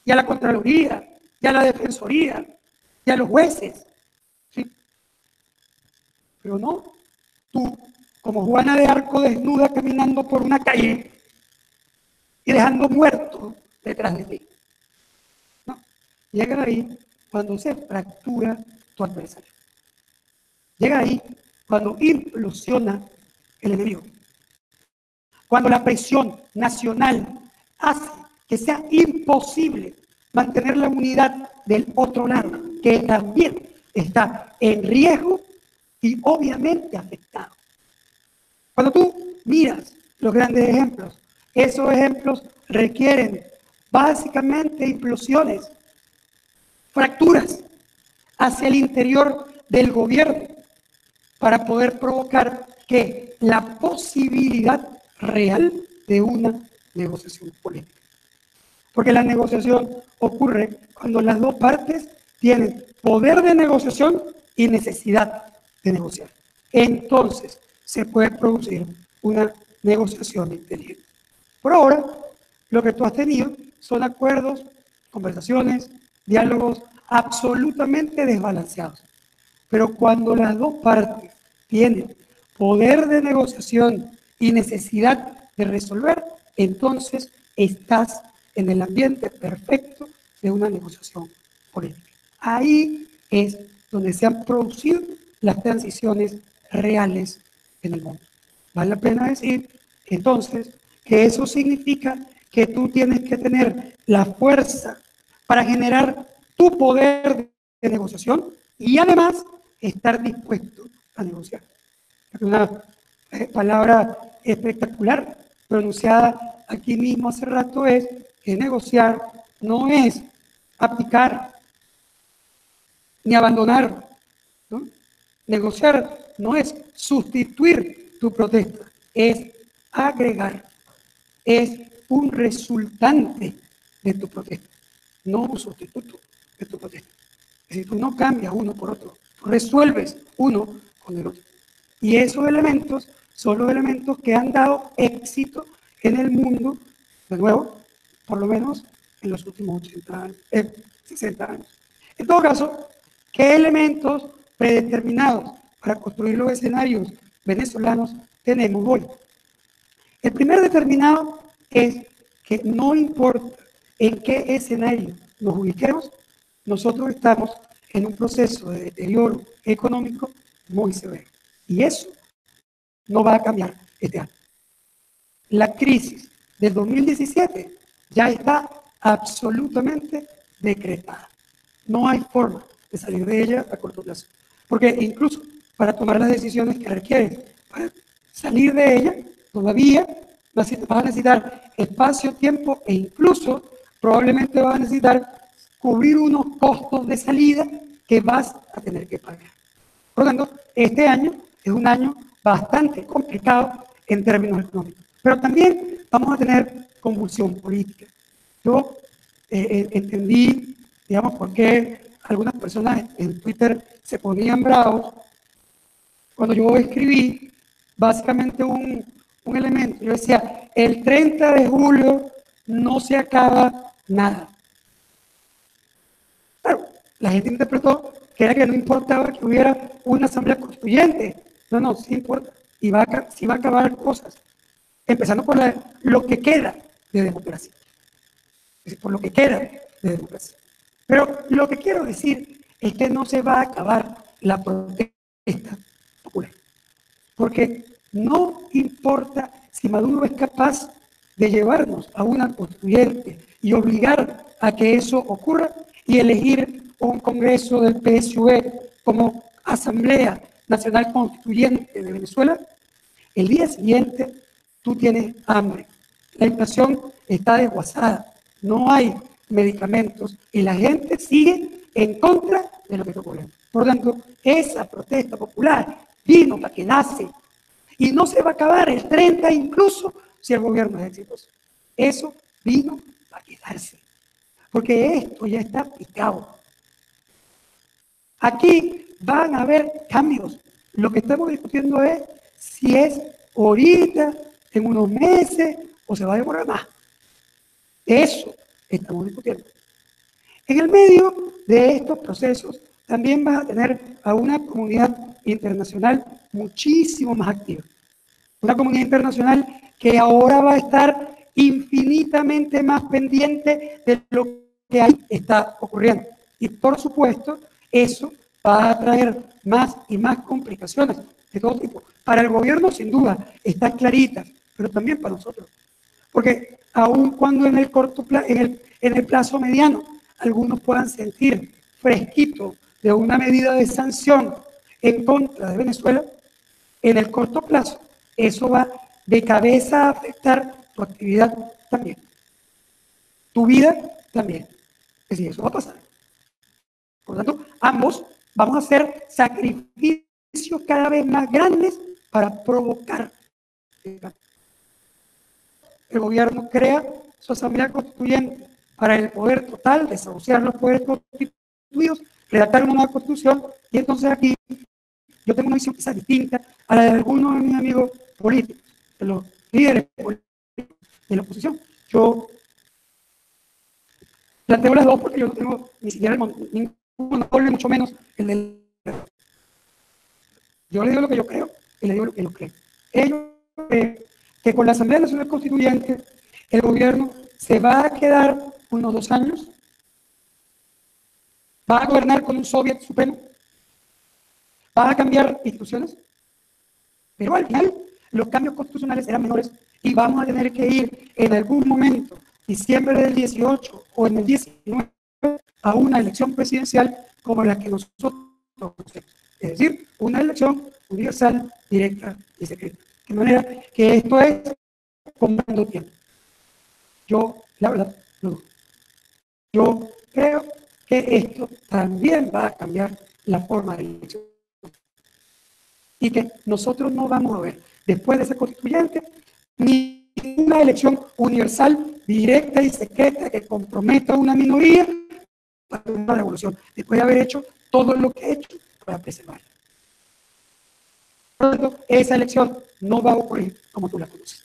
y a la Contraloría, y a la Defensoría, y a los jueces. ¿Sí? Pero no, tú, como Juana de Arco desnuda caminando por una calle y dejando muertos detrás de ti. No, llega ahí cuando se fractura tu adversario. Llega ahí cuando implosiona el enemigo. Cuando la presión nacional hace que sea imposible mantener la unidad del otro lado, que también está en riesgo y obviamente afectado. Cuando tú miras los grandes ejemplos, esos ejemplos requieren básicamente implosiones, fracturas hacia el interior del gobierno para poder provocar que la posibilidad real de una negociación política. Porque la negociación ocurre cuando las dos partes tienen poder de negociación y necesidad de negociar. Entonces se puede producir una negociación inteligente. Por ahora, lo que tú has tenido son acuerdos, conversaciones, diálogos absolutamente desbalanceados. Pero cuando las dos partes tienen poder de negociación y necesidad de resolver, entonces estás en el ambiente perfecto de una negociación política. Ahí es donde se han producido las transiciones reales en el mundo. Vale la pena decir, entonces, que eso significa que tú tienes que tener la fuerza para generar tu poder de negociación y además estar dispuesto a negociar. Una palabra espectacular pronunciada aquí mismo hace rato es que negociar no es abdicar ni abandonar, ¿no? Negociar no es sustituir tu protesta, es agregar, es un resultante de tu protesta, no un sustituto de tu protesta. Es decir, tú no cambias uno por otro, tú resuelves uno con el otro. Y esos elementos son los elementos que han dado éxito en el mundo, de nuevo, por lo menos en los últimos 60 años. En todo caso, ¿qué elementos predeterminados para construir los escenarios venezolanos tenemos hoy? El primer determinado es que no importa en qué escenario nos ubiquemos, nosotros estamos en un proceso de deterioro económico muy severo. Y eso no va a cambiar este año. La crisis del 2017 ya está absolutamente decretada. No hay forma de salir de ella a corto plazo. Porque incluso para tomar las decisiones que requieren para salir de ella, todavía vas a necesitar espacio, tiempo e incluso probablemente vas a necesitar cubrir unos costos de salida que vas a tener que pagar. Por lo tanto, este año es un año bastante complicado en términos económicos. Pero también vamos a tener convulsión política. Yo entendí, digamos, por qué algunas personas en Twitter se ponían bravos cuando yo escribí básicamente un elemento. Yo decía, el 30 de julio no se acaba nada. Claro, la gente interpretó que era que no importaba que hubiera una asamblea constituyente. No, sí importa. Y sí va a acabar cosas. Empezando por lo que queda de democracia. Es decir, por lo que queda de democracia. Pero lo que quiero decir es que no se va a acabar la protesta popular. Porque no importa si Maduro es capaz de llevarnos a una constituyente y obligar a que eso ocurra y elegir un congreso del PSUV como Asamblea Nacional Constituyente de Venezuela, el día siguiente tú tienes hambre, la inflación está desguazada, no hay medicamentos y la gente sigue en contra de lo que está ocurriendo. Por lo tanto, esa protesta popular vino para quedarse y no se va a acabar el 30 incluso si el gobierno es exitoso. Eso vino para quedarse, porque esto ya está picado. Aquí van a haber cambios. Lo que estamos discutiendo es si es ahorita, en unos meses, o se va a demorar más. Eso estamos discutiendo. En el medio de estos procesos, también vas a tener a una comunidad internacional muchísimo más activa. Una comunidad internacional que ahora va a estar infinitamente más pendiente de lo que ahí está ocurriendo. Y por supuesto, eso va a traer más y más complicaciones de todo tipo. Para el gobierno, sin duda, está clarita, pero también para nosotros. Porque aun cuando en el corto plazo, en el plazo mediano, algunos puedan sentir fresquito de una medida de sanción en contra de Venezuela, en el corto plazo, eso va de cabeza a afectar tu actividad también. Tu vida también. Es decir, eso va a pasar. Por lo tanto, ambos vamos a hacer sacrificios cada vez más grandes para provocar. El gobierno crea su asamblea constituyente para el poder total, desahuciar los poderes constituidos, redactar una nueva constitución, y entonces aquí yo tengo una visión quizás distinta a la de algunos de mis amigos políticos, de los líderes políticos de la oposición. Yo planteo las dos porque yo no tengo ni siquiera ningún monopolio, mucho menos el del... Yo le digo lo que yo creo y le digo lo que ellos creen. Ellos creen que con la Asamblea Nacional Constituyente el gobierno se va a quedar unos 2 años, va a gobernar con un soviet supremo, va a cambiar instituciones, pero al final los cambios constitucionales serán menores y vamos a tener que ir en algún momento, diciembre del 18 o en el 19, a una elección presidencial como la que nosotros conocemos. Es decir, una elección universal, directa y secreta. De manera que esto es comprando tiempo. Yo, la verdad, no dudo. Yo creo que esto también va a cambiar la forma de elección. Y que nosotros no vamos a ver, después de ser constituyente, ni una elección universal, directa y secreta que comprometa a una minoría para una revolución, después de haber hecho todo lo que he hecho para preservarla. Por lo tanto, esa elección no va a ocurrir como tú la conoces.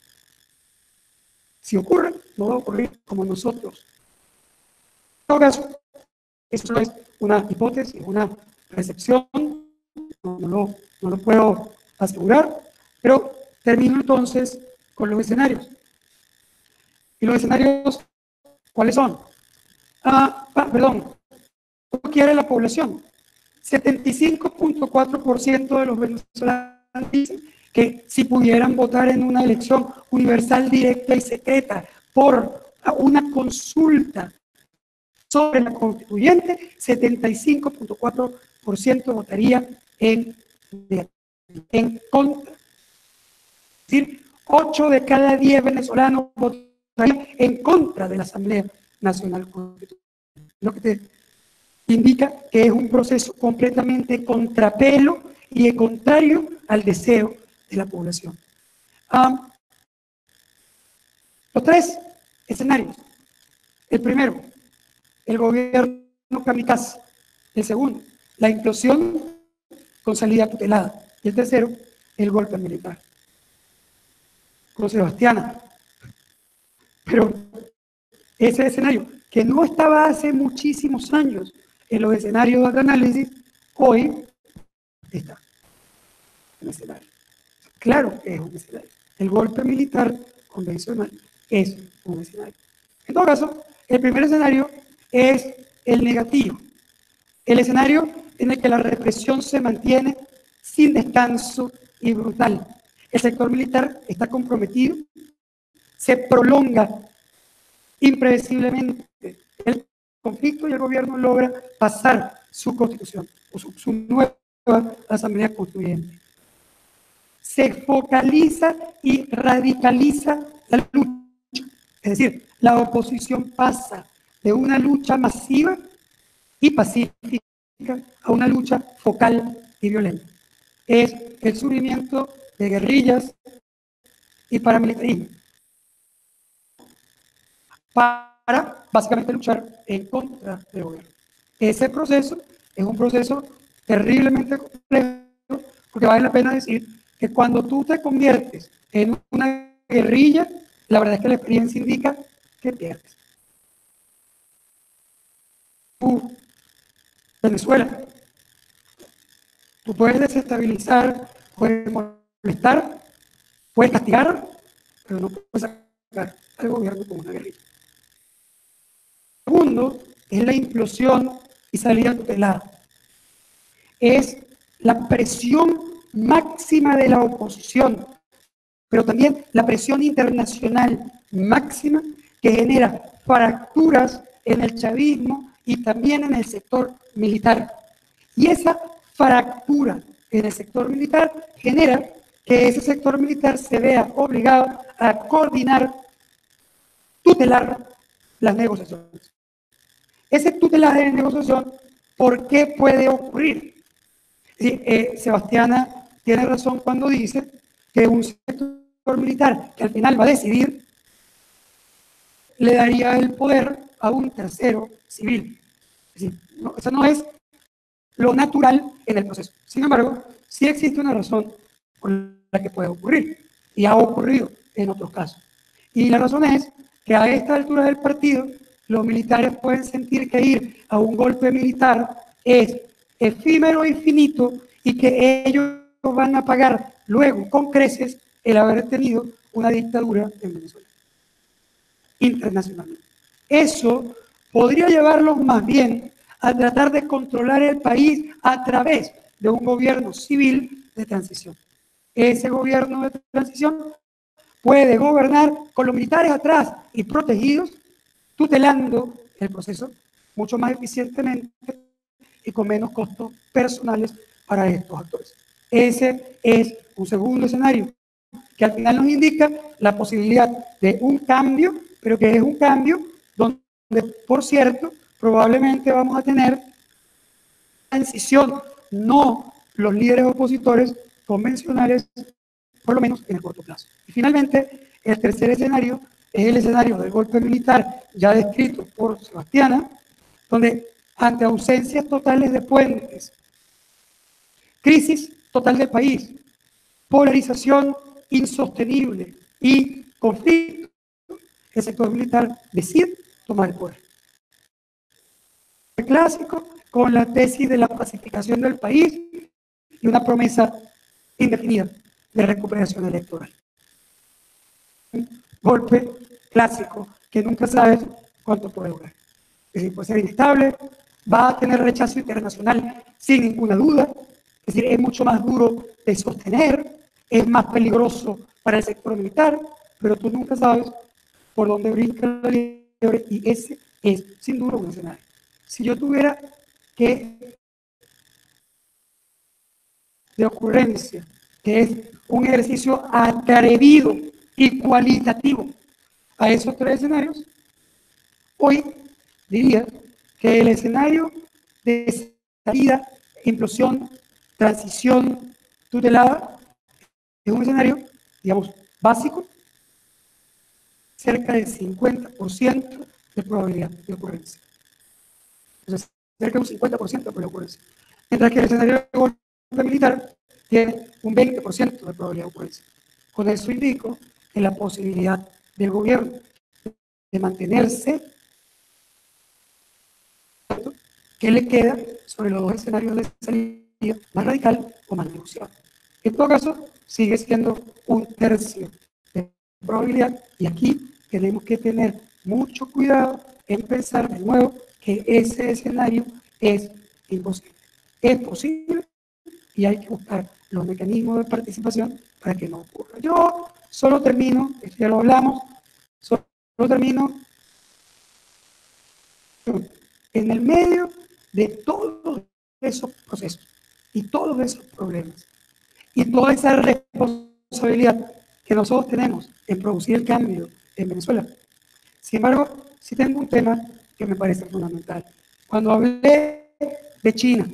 Si ocurre, no va a ocurrir como nosotros. En todo caso, eso es una hipótesis, una percepción, no lo puedo asegurar, pero termino entonces con los escenarios. ¿Y los escenarios cuáles son? ¿Cómo quiere la población? 75.4% de los venezolanos dicen que si pudieran votar en una elección universal, directa y secreta por una consulta sobre la constituyente, 75.4% votaría en contra. Es decir, 8 de cada 10 venezolanos votarían en contra de la Asamblea Nacional Constituyente. Lo que te indica que es un proceso completamente contrapelo y contrario al deseo de la población. Los 3 escenarios. El primero, el gobierno kamikaze. El segundo, la implosión con salida tutelada. Y el tercero, el golpe militar. Con Sebastiana. Pero ese escenario, que no estaba hace muchísimos años en los escenarios de análisis, hoy está en el escenario. Claro que es un escenario. El golpe militar convencional es un escenario. En todo caso, el primer escenario es el negativo. El escenario en el que la represión se mantiene sin descanso y brutal. El sector militar está comprometido, se prolonga imprevisiblemente el conflicto y el gobierno logra pasar su constitución o su nueva Asamblea Constituyente. Se focaliza y radicaliza la lucha. Es decir, la oposición pasa de una lucha masiva y pacífica a una lucha focal y violenta. Es el surgimiento de guerrillas y paramilitarismo para básicamente luchar en contra del gobierno. Ese proceso es un proceso terriblemente complejo, porque vale la pena decir que cuando tú te conviertes en una guerrilla, la verdad es que la experiencia indica que pierdes. Venezuela, tú puedes desestabilizar, puedes molestar, puedes castigar, pero no puedes sacar al gobierno como una guerrilla. Segundo, es la implosión y salida tutelada. Es la presión máxima de la oposición, pero también la presión internacional máxima que genera fracturas en el chavismo y también en el sector militar. Y esa fractura en el sector militar genera que ese sector militar se vea obligado a coordinar, tutelar las negociaciones. Ese tutelaje de negociación, ¿por qué puede ocurrir? Sí, Sebastiana tiene razón cuando dice que un sector militar que al final va a decidir le daría el poder a un tercero civil. Es decir, no, eso no es lo natural en el proceso. Sin embargo, sí existe una razón por la que puede ocurrir y ha ocurrido en otros casos. Y la razón es que a esta altura del partido los militares pueden sentir que ir a un golpe militar es efímero e infinito y que ellos van a pagar luego con creces el haber tenido una dictadura en Venezuela internacionalmente. Eso podría llevarlos más bien a tratar de controlar el país a través de un gobierno civil de transición. Ese gobierno de transición puede gobernar con los militares atrás y protegidos, tutelando el proceso mucho más eficientemente y con menos costos personales para estos actores. Ese es un segundo escenario que al final nos indica la posibilidad de un cambio, pero que es un cambio donde, por cierto, probablemente vamos a tener transición, no los líderes opositores convencionales, por lo menos en el corto plazo. Y finalmente, el tercer escenario es el escenario del golpe militar ya descrito por Sebastiana, donde ante ausencias totales de puentes, crisis total del país, polarización insostenible y conflicto, el sector militar decide tomar el poder. El clásico con la tesis de la pacificación del país y una promesa indefinida de recuperación electoral. Un golpe clásico que nunca sabes cuánto puede durar. Es decir, puede ser inestable, va a tener rechazo internacional sin ninguna duda, es decir, es mucho más duro de sostener, es más peligroso para el sector militar, pero tú nunca sabes por dónde brinca la liebre y ese es sin duda un escenario. Si yo tuviera que de ocurrencia, que es un ejercicio atrevido y cualitativo a esos tres escenarios, hoy diría que el escenario de salida, implosión, transición tutelada es un escenario, digamos, básico, cerca del 50% de probabilidad de ocurrencia. Entonces, cerca de un 50% de probabilidad de ocurrencia. Mientras que el escenario de golpe militar tiene un 20% de probabilidad de ocurrencia. Con eso indico en la posibilidad del gobierno de mantenerse, ¿qué le queda sobre los dos escenarios de salida, más radical o más negociado? En todo caso, sigue siendo un tercio de probabilidad y aquí tenemos que tener mucho cuidado en pensar de nuevo que ese escenario es imposible. Es posible y hay que buscar los mecanismos de participación para que no ocurra. Yo solo termino, esto ya lo hablamos, solo termino en el medio de todos esos procesos, y todos esos problemas y toda esa responsabilidad que nosotros tenemos en producir el cambio en Venezuela. Sin embargo, sí tengo un tema que me parece fundamental. Cuando hablé de China,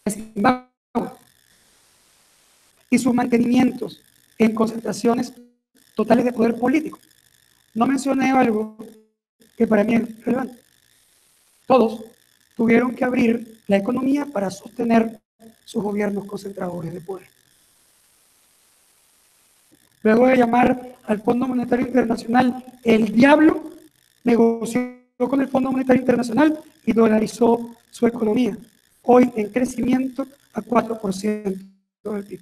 de Zimbabue y sus mantenimientos en concentraciones totales de poder político, no mencioné algo que para mí es relevante. Todos tuvieron que abrir la economía para sostener sus gobiernos concentradores de poder. Luego de llamar al Fondo Monetario Internacional el diablo, negoció con el Fondo Monetario Internacional y dolarizó su economía, hoy en crecimiento a 4% del PIB.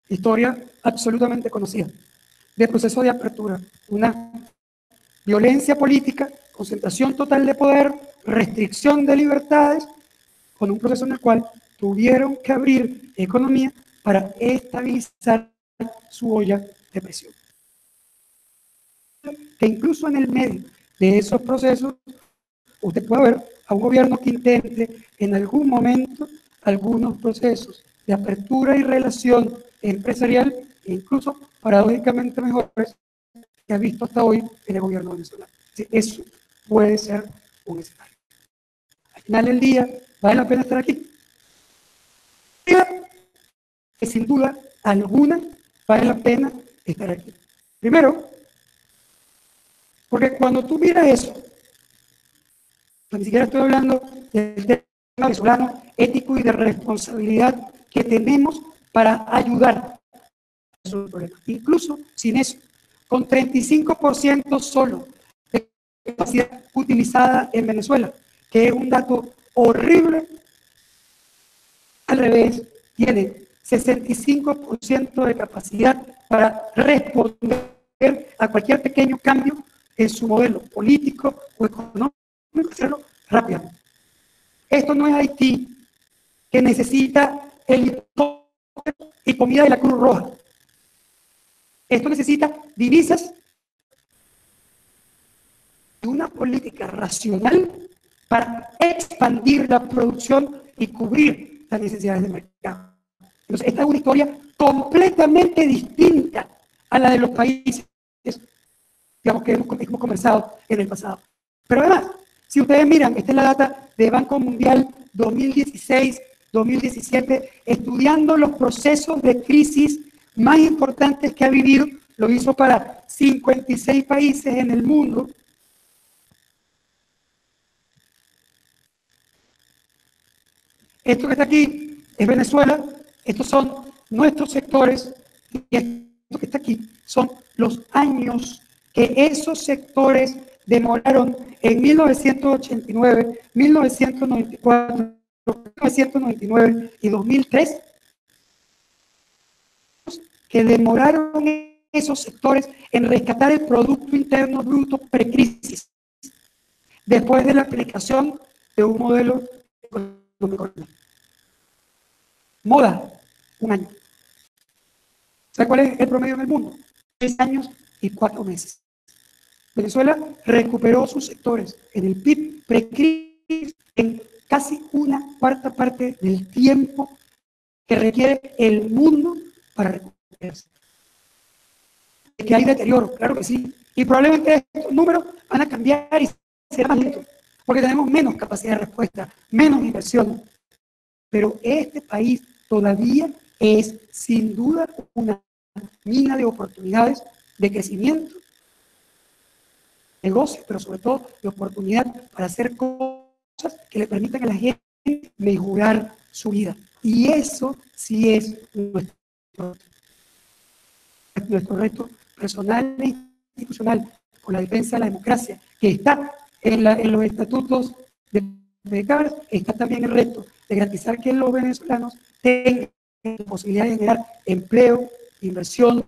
Historia absolutamente conocida de proceso de apertura, una violencia política, concentración total de poder, restricción de libertades, con un proceso en el cual tuvieron que abrir economía para estabilizar su olla de presión. Que incluso en el medio de esos procesos, usted puede ver a un gobierno que intente en algún momento algunos procesos de apertura y relación empresarial, e incluso paradójicamente mejores que ha visto hasta hoy en el gobierno venezolano. Eso puede ser un escenario. Al final del día, ¿vale la pena estar aquí? Que sin duda alguna vale la pena estar aquí. Primero, porque cuando tú miras eso, pues ni siquiera estoy hablando del tema venezolano ético y de responsabilidad que tenemos para ayudar a resolver el problema. Incluso sin eso, con 35% solo de capacidad utilizada en Venezuela, que es un dato horrible, al revés, tiene 65% de capacidad para responder a cualquier pequeño cambio en su modelo político o económico, hacerlo rápidamente. Esto no es Haití, que necesita helicóptero y comida de la Cruz Roja. Esto necesita divisas y una política racional para expandir la producción y cubrir las necesidades del mercado. Entonces, esta es una historia completamente distinta a la de los países, digamos, que hemos conversado en el pasado. Pero además, si ustedes miran, esta es la data de Banco Mundial 2016-2017, estudiando los procesos de crisis más importantes que ha vivido, lo hizo para 56 países en el mundo. Esto que está aquí es Venezuela, estos son nuestros sectores, y esto que está aquí son los años que esos sectores demoraron en 1989, 1994, 1999 y 2003, que demoraron esos sectores en rescatar el Producto Interno Bruto precrisis, después de la aplicación de un modelo económico. Moda, un año. ¿Sabe cuál es el promedio en el mundo? 6 años y 4 meses. Venezuela recuperó sus sectores en el PIB precrisis en casi una cuarta parte del tiempo que requiere el mundo para recuperarse. Que hay deterioro, claro que sí. Y probablemente estos números van a cambiar y serán más lentos, porque tenemos menos capacidad de respuesta, menos inversión. Pero este país todavía es sin duda una mina de oportunidades de crecimiento, negocio, pero sobre todo de oportunidad para hacer cosas que le permitan a la gente mejorar su vida. Y eso sí es nuestro reto personal e institucional por la defensa de la democracia, que está en los estatutos de Cámara. Está también el reto de garantizar que los venezolanos tengan la posibilidad de generar empleo, inversión,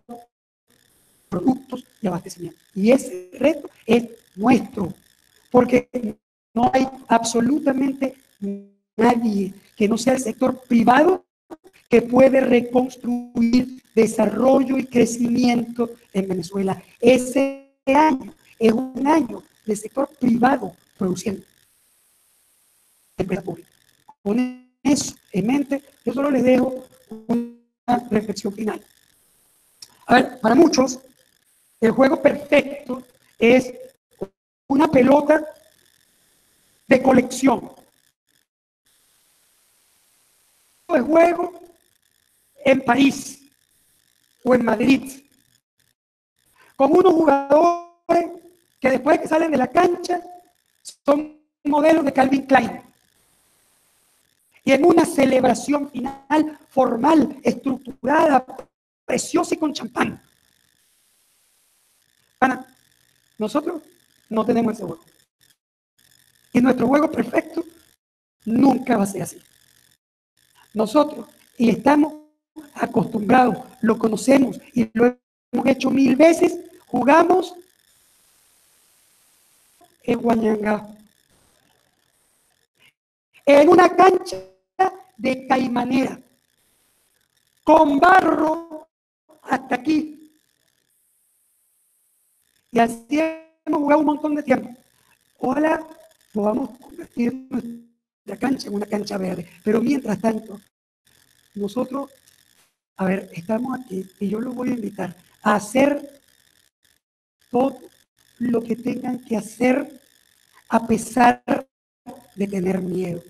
productos y abastecimiento. Y ese reto es nuestro, porque no hay absolutamente nadie que no sea el sector privado que puede reconstruir desarrollo y crecimiento en Venezuela. Ese año es un año del sector privado produciendo. empresa pública. Con eso en mente, yo solo les dejo una reflexión final. A ver, para muchos, el juego perfecto es una pelota de colección. El juego en París o en Madrid, con unos jugadores que después que salen de la cancha son modelos de Calvin Klein. Y en una celebración final formal, estructurada, preciosa y con champán. Ana, nosotros no tenemos ese juego. Y nuestro juego perfecto nunca va a ser así. Nosotros, y estamos acostumbrados, lo conocemos y lo hemos hecho 1000 veces, jugamos en Huañangá, en una cancha de caimanera, con barro hasta aquí. Y así hemos jugado un montón de tiempo. Ojalá podamos convertir nuestra cancha en una cancha verde. Pero mientras tanto, nosotros, a ver, estamos aquí y yo los voy a invitar a hacer todo lo que tengan que hacer a pesar de tener miedo.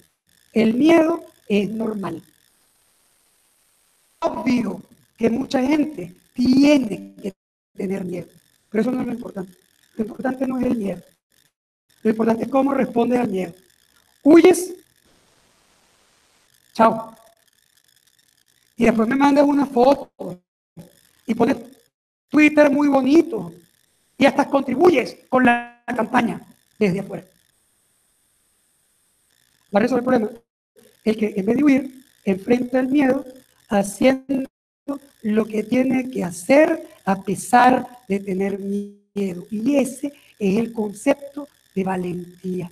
El miedo es normal. Obvio que mucha gente tiene que tener miedo, pero eso no es lo importante. Lo importante no es el miedo. Lo importante es cómo respondes al miedo. ¿Huyes? Chao. Y después me mandas una foto y pones Twitter muy bonito y hasta contribuyes con la campaña desde afuera. Para resolver el problema es que en vez de huir, enfrenta el miedo haciendo lo que tiene que hacer a pesar de tener miedo. Y ese es el concepto de valentía.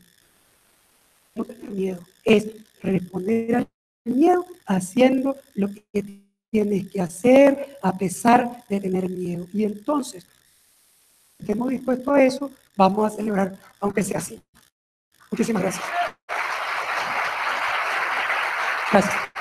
No tener miedo, es responder al miedo haciendo lo que tienes que hacer a pesar de tener miedo. Y entonces, si estemos dispuestos a eso, vamos a celebrar, aunque sea así. Muchísimas gracias. Gracias.